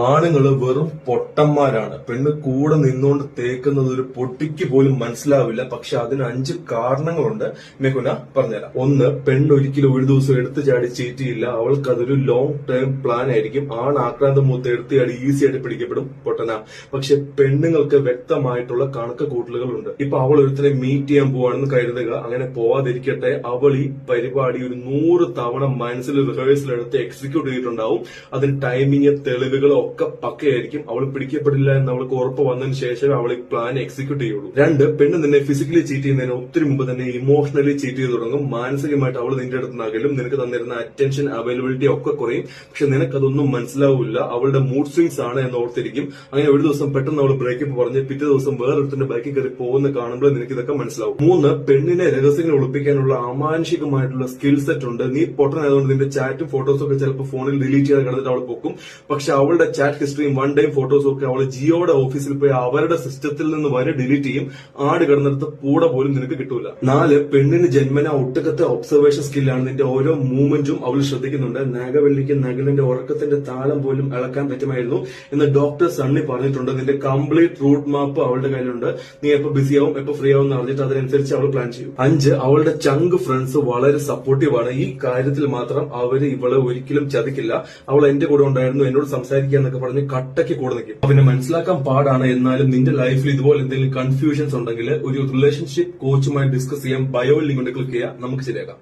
ആണുങ്ങള് വെറും പൊട്ടന്മാരാണ്. പെണ്ണ് കൂടെ നിന്നുകൊണ്ട് തേക്കുന്നത് ഒരു പൊട്ടിക്ക് പോലും മനസ്സിലാവില്ല. പക്ഷെ അതിന് 5 കാരണങ്ങളുണ്ട്. മെഹുന പറഞ്ഞുതരാം. ഒന്ന്, പെണ്ണ് ഒരിക്കലും ഒരു ദിവസം എടുത്തു ചാടി ചീറ്റ് ചെയ്യില്ല. അവൾക്ക് അതൊരു ലോങ് ടേം പ്ലാൻ ആയിരിക്കും. ആക്രാന്തം മൂത്ത് എടുത്തു ചാടി ഈസി ആയിട്ട് പിടിക്കപ്പെടും, പൊട്ടന. പക്ഷെ പെണ്ണുങ്ങൾക്ക് വ്യക്തമായിട്ടുള്ള കണക്ക് കൂട്ടലുകളുണ്ട്. ഇപ്പൊ അവൾ ഒരുത്തനെ മീറ്റ് ചെയ്യാൻ പോവാണെന്ന് കരുതുക. അങ്ങനെ പോവാതിരിക്കട്ടെ, അവൾ ഈ പരിപാടി ഒരു 100 തവണ മനസ്സിൽ റിഹേഴ്സൽ എടുത്ത് എക്സിക്യൂട്ട് ചെയ്തിട്ടുണ്ടാവും. അതിന് ടൈമിങ്, തെളിവുകളോ ഒക്കെ പക്കയായിരിക്കും. അവൾ പിടിക്കപ്പെടില്ല എന്ന് അവൾക്ക് ഉറപ്പ് വന്നതിന് ശേഷം അവൾ ഈ പ്ലാൻ എക്സിക്യൂട്ട് ചെയ്യുള്ളൂ. 2, പെണ്ണ് നിന്നെ ഫിസിക്കലി ചീറ്റ് ചെയ്യുന്നതിന് ഒത്തിരി മുമ്പ് തന്നെ ഇമോഷണലി ചീറ്റ് ചെയ്ത് തുടങ്ങും. മാനസികമായിട്ട് അവൾ നിന്റെ അടുത്ത് നകലും. നിനക്ക് തന്നിരുന്ന അറ്റൻഷൻ, അവൈലബിലിറ്റി ഒക്കെ കുറയും. പക്ഷെ നിനക്കതൊന്നും മനസ്സിലാവില്ല. അവളുടെ മൂഡ് സ്വിങ്സ് ആണ് എന്ന് ഓർത്തിരിക്കും. അങ്ങനെ ഒരു ദിവസം പെട്ടെന്ന് അവൾ ബ്രേക്കപ്പ് പറഞ്ഞ് പിറ്റേ ദിവസം വേറൊരുത്തിന്റെ ബൈക്കിൽ കയറി പോകുന്ന കാണുമ്പോൾ നിനക്ക് ഇതൊക്കെ മനസ്സിലാവും. 3, പെണ്ണിനെ രഹസ്യങ്ങൾ ഒളിപ്പിക്കാനുള്ള അമാനുഷികമായിട്ടുള്ള സ്കിൽ സെറ്റ് ഉണ്ട്. നീ പൊട്ടനായതുകൊണ്ട് നിന്റെ ചാറ്റും ഫോട്ടോസും ഒക്കെ ചിലപ്പോൾ ഫോണിൽ ഡിലീറ്റ് ചെയ്ത് കിടന്നിട്ട് അവൾ പൊക്കും. പക്ഷെ അവളുടെ ചാറ്റ് ഹിസ്റ്ററിയും വൺ ടൈം ഫോട്ടോസും ഒക്കെ അവൾ ജിയോയുടെ ഓഫീസിൽ പോയി അവരുടെ സിസ്റ്റത്തിൽ നിന്ന് വരെ ഡിലീറ്റ് ചെയ്യും. ആട് കിടന്നിടത്ത് പൂട പോലും നിനക്ക് കിട്ടൂല. 4, പെണ്ണിന് ജന്മന ഒട്ടുക്കത്തെ ഒബ്സർവേഷൻ സ്കില്ലാണ്. നിന്റെ ഓരോ മൂവ്മെന്റും അവൾ ശ്രദ്ധിക്കുന്നുണ്ട്. നാഗവല്ലിക്ക് നഗലിന്റെ ഉറക്കത്തിന്റെ താളം പോലും ഇളക്കാൻ പറ്റുമായിരുന്നു എന്ന് ഡോക്ടർ സണ്ണി പറഞ്ഞിട്ടുണ്ട്. നിന്റെ കംപ്ലീറ്റ് റൂട്ട് മാപ്പ് അവളുടെ കയ്യിലുണ്ട്. നീ എപ്പോ ബിസിയാവും, എപ്പോ ഫ്രീ ആവും എന്ന് അറിഞ്ഞിട്ട് അതിനനുസരിച്ച് അവൾ പ്ലാൻ ചെയ്യും. 5, അവളുടെ ചങ്ക് ഫ്രണ്ട്സ് വളരെ സപ്പോർട്ടീവ് ആണ്. ഈ കാര്യത്തിൽ മാത്രം അവര് ഇവളെ ഒരിക്കലും ചതിക്കില്ല. അവൾ എന്റെ കൂടെ ഉണ്ടായിരുന്നു, എന്നോട് സംസാരിക്കുക എന്നൊക്കെ പറഞ്ഞ് കട്ടയ്ക്ക് കൂടെ നിൽക്കും. പിന്നെ മനസ്സിലാക്കാൻ പാടാണ്. എന്നാലും നിന്റെ ലൈഫിൽ ഇതുപോലെ എന്തെങ്കിലും കൺഫ്യൂഷൻസ് ഉണ്ടെങ്കിൽ ഒരു റിലേഷൻഷിപ്പ് കോച്ചുമായി ഡിസ്കസ് ചെയ്യാൻ ബയോ ലിങ്ക് കൊണ്ട് ക്ലിക്ക് ചെയ്യാം. നമുക്ക് ശരിയാക്കാം.